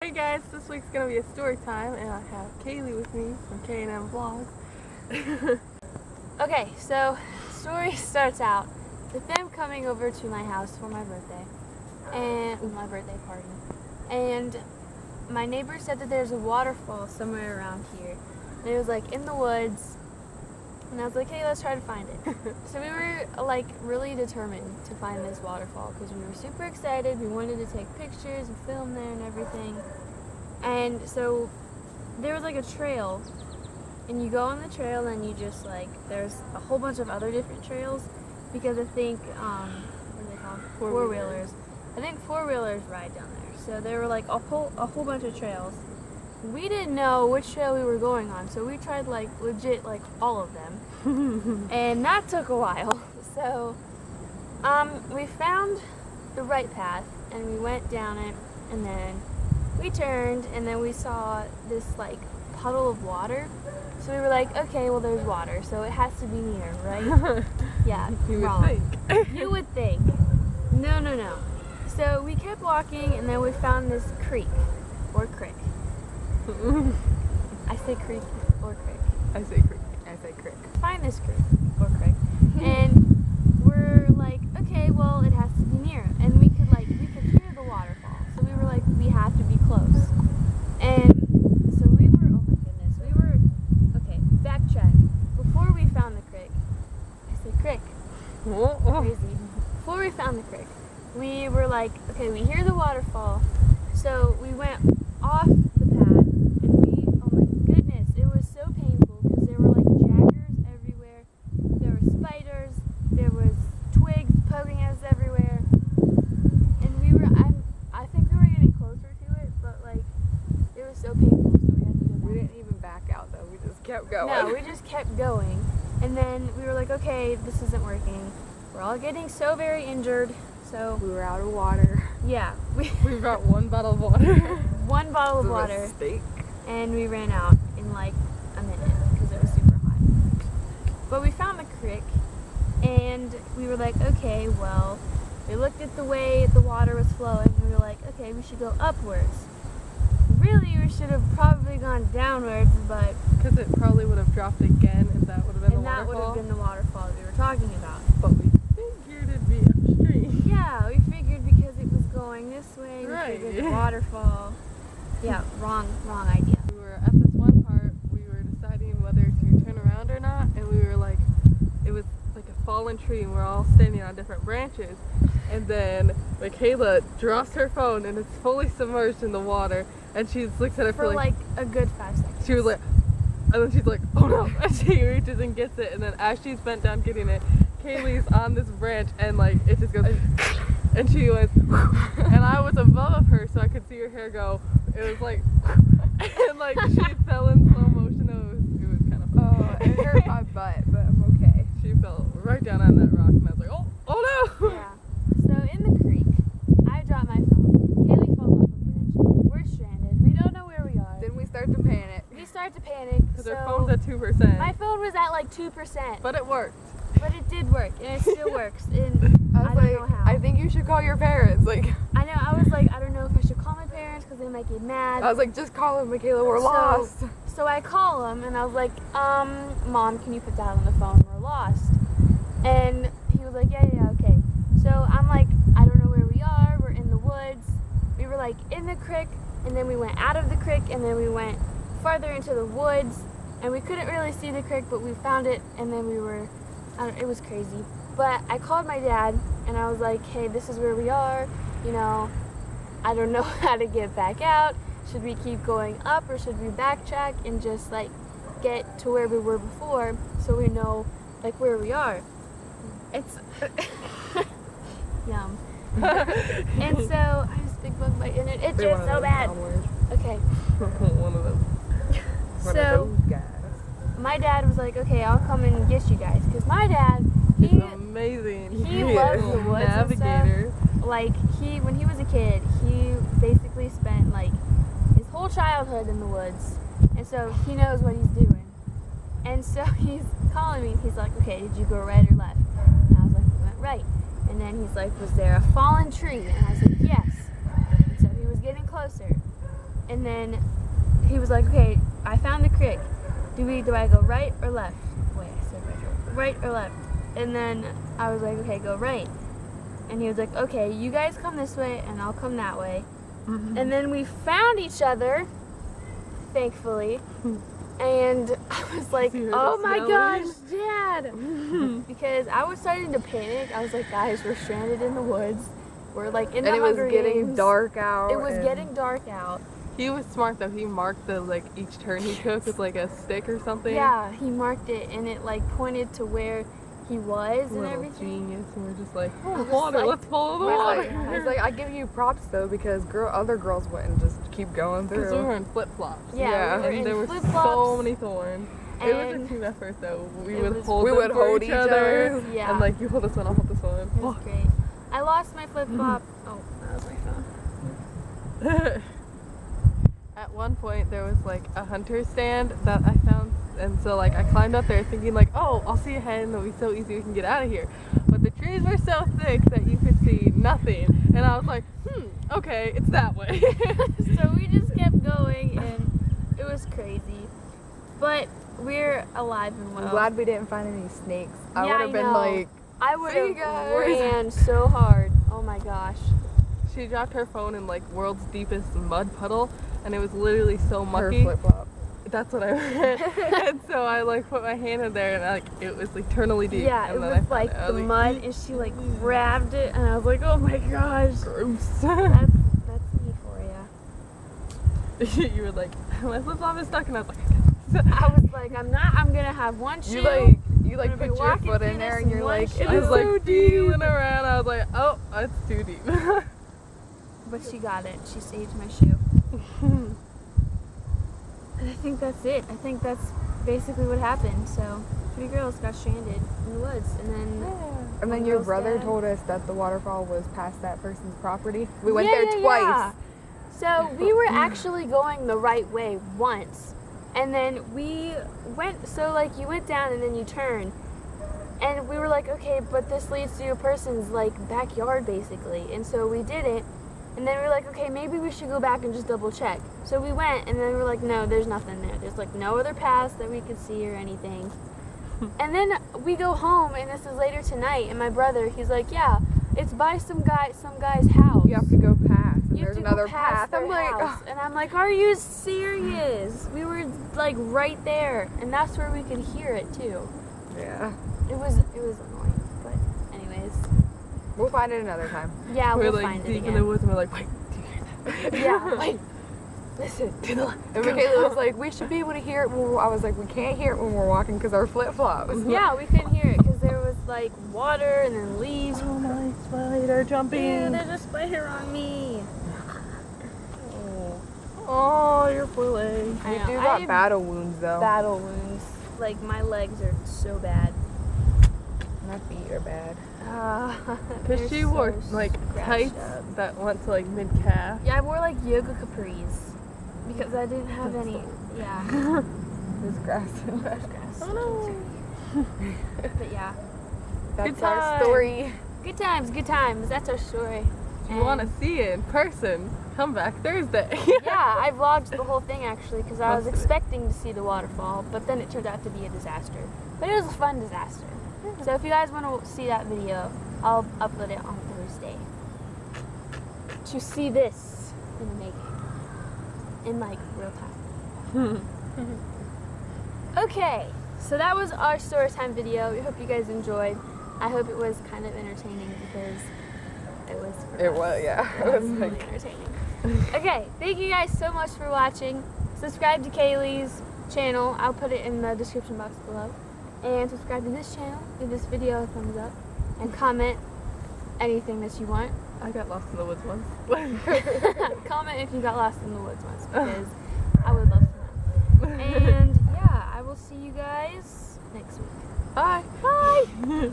Hey guys, this week's gonna be a story time, and I have Kaylee with me from K&M Vlogs. Okay, so story starts out with them coming over to my house for my birthday, and my birthday party. And my neighbor said that there's a waterfall somewhere around here. And it was like in the woods, and I was like, hey, let's try to find it. So we were like really determined to find this waterfall because we were super excited. We wanted to take pictures and film there and everything. And so there was like a trail, and you go on the trail and you just like, there's a whole bunch of other different trails because I think, what are they called? Four-wheelers. I think four-wheelers ride down there. So there were like a whole bunch of trails. We didn't know which trail we were going on, so we tried like legit like all of them. And that took a while. So we found the right path and we went down it, and then we turned and then we saw this like puddle of water. So we were like, okay, well there's water, so it has to be near, right? Yeah, You wrong. would think. You would think. No. So we kept walking and then we found this creek or crick. I say creek or crick. I say creek. I say crick. Find this creek or crick. And we're like, okay, well it has to be near. And we could hear the waterfall. So we were like, we have to be close. And so we were, oh my goodness, okay, backtrack. Before we found the creek, I say crick. Crazy. Before we found the creek, we were like, okay, we hear the waterfall. So we went off the path, and oh my goodness, it was so painful because there were like jaggers everywhere. There were spiders. There was twigs poking at us everywhere. And I think we were getting closer to it, but like, it was so painful, so we had to go back. We didn't even back out though. We just kept going. No, we just kept going. And then we were like, okay, this isn't working. We're all getting so very injured. So We were out of water. yeah, We brought one bottle of water. one bottle of It was a water, mistake. and we ran out in like a minute because it was super hot. But we found the creek, and we were like, okay, well, we looked at the way the water was flowing, and we were like, okay, we should go upwards. Really, we should have probably gone downwards, but Because it probably would have dropped again, and that would have been the that would waterfall. have been the waterfall that we were talking about. But we figured it'd be upstream. Yeah, we figured because it was going this way, we Right. figured the waterfall. Yeah, wrong idea. We were at this one part, we were deciding whether to turn around or not, and we were like, it was like a fallen tree, and we're all standing on different branches. And then Michaela drops her phone, and it's fully submerged in the water, and she looks at it For like a good 5 seconds. she was like, and then she's like, oh no, and she reaches and gets it, and then as she's bent down getting it, Kaylee's on this branch, and like, it just goes, and she went, and I was above her, so I could see her hair go. It was like, and like, she fell in slow motion. It was kind of funny. Oh, it hurt my butt, but I'm okay. She fell right down on that rock, and I was like, oh no! Yeah. So in the creek, I drop my phone. Kaylee falls off a branch. We're stranded. We don't know where we are. Then we start to panic. We start to panic. Because So her phone's at 2%. my phone was at like 2%. But it worked. But it did work, and it still works. And I I was don't like, know how. I think you should call your parents. Like, I know. I was like, I don't know if I should call my parents because they might get mad. I was like, just call them, Michaela. We're So- lost. So I call him and I was like, Mom, can you put that on the phone? We're lost. And he was like, yeah, okay. So I'm like, I don't know where we are. We're in the woods. We were like in the creek, and then we went out of the creek, and then we went farther into the woods, and we couldn't really see the creek, but we found it, and then it was crazy. But I called my dad, and I was like, hey, this is where we are. You know, I don't know how to get back out. Should we keep going up, or should we backtrack and just like get to where we were before so we know like where we are? It's yum. And so I just big bug bite, and it itches so bad. Okay. One of them. So my dad was like, okay, I'll come and get you guys, because my dad, He's amazing. he loves the woods and stuff. Navigator. Like when he was a kid, he basically spent like his whole childhood in the woods, and so he knows what he's doing. And so he's calling me, and he's like, okay, did you go right or left? And I was like, we went right. And then he's like, was there a fallen tree? And I was like, yes. And so he was getting closer. And then he was like, okay, I found the creek. Do I go right or left? Wait, I said right or left. And then I was like, okay, go right. And he was like, okay, you guys come this way and I'll come that way. And then we found each other, thankfully. And I was like, oh my gosh, Dad. Because I was starting to panic. I was like, guys, we're stranded in the woods. We're like in the Hunger And it was getting Games. dark out. It was getting dark out. He was smart though. He marked the like each turn he took with like a stick or something. Yeah, he marked it and it like pointed to where he was and Little everything. genius. And we're just like, I oh, was water, like- let's follow the It's water. like, it's like I give you props though because other girls wouldn't just keep going Because through. we were in flip flops. Yeah, we were and in there were flip-flops. so many thorns. It was And a team effort though. We it would was- hold We them would for hold each each other. other. Yeah. And like, you hold this one, I'll hold this one. It was great. I lost my flip flop. Oh, that was my phone. At one point, there was like a hunter stand that I found, and so like I climbed up there thinking like, oh, I'll see ahead and it'll be so easy we can get out of here. But the trees were so thick that you could see nothing, and I was like, okay, it's that way. So we just kept going and it was crazy. But we're alive and well. I'm glad we didn't find any snakes. I Yeah, would have been know. like, I would "See you have guys." ran so hard. Oh my gosh. She dropped her phone in like world's deepest mud puddle, and it was literally so her mucky. flip flop. That's what I meant. And so I like put my hand in there, and like it was eternally deep. Yeah, and it then was I found like it. I the was mud and she like grabbed it and I was like, oh my gosh. gross. That's me for ya. You were like, my flip flop is stuck, and I was like, I was like, I'm gonna have one shoe. You I'm like gonna be put your walking foot through in there this and you're one like, shoe. it I was is like so deep. feeling around. I was like, oh, it's too deep. But she got it. She saved my shoe. And I think that's it. I think that's basically what happened. So 3 girls got stranded in the woods, and then And then one your girl's brother dead. told us that the waterfall was past that person's property. We went Yeah, there yeah, twice. yeah. So we were actually going the right way once, and then we went. So like you went down and then you turn, and we were like, okay, but this leads to a person's like backyard basically, and so we did it. And then we were like, okay, maybe we should go back and just double check. So we went, and then we were like, no, there's nothing there. There's like no other paths that we could see or anything. And then we go home, and this is later tonight, and my brother, he's like, yeah, it's by some guy's house. You have to go past, and You have there's to go another past path. their I'm like, house. And I'm like, are you serious? We were like right there, and that's where we could hear it too. yeah. It was annoying, but anyways, We'll find it another time. yeah, We're we'll like find it deep in the again. woods, and we're like, wait, do you hear that? Yeah, like, listen to the left. And Michaela was like, we should be able to hear it. I was like, we can't hear it when we're walking because our flip flops. Yeah, we couldn't hear it because there was like water and then leaves. Oh my spider jumping. Ew, there's a spider on me. Oh, your poor legs. I You know, do I got have battle wounds though. Battle wounds. Like my legs are so bad. My feet are bad. Because she wore like tights that went to like mid calf. Yeah, I wore like yoga capris because I didn't have any. Yeah, There's grass in there's that. grass. Oh no. But yeah, That's Good our time. story. good times, good times. That's our story. If you want to see it in person, come back Thursday. Yeah, I vlogged the whole thing actually because I was Most of it. expecting to see the waterfall, but then it turned out to be a disaster. But it was a fun disaster. So if you guys want to see that video, I'll upload it on Thursday. To see this in the making, in like real time. Okay, so that was our story time video. We hope you guys enjoyed. I hope it was kind of entertaining because it was. For It us. was, yeah. It was really entertaining. Okay, thank you guys so much for watching. Subscribe to Kaylee's channel. I'll put it in the description box below. And subscribe to this channel. Give this video a thumbs up. And comment anything that you want. I got lost in the woods once. Comment if you got lost in the woods once because I would love to know. And yeah, I will see you guys next week. Bye. Bye!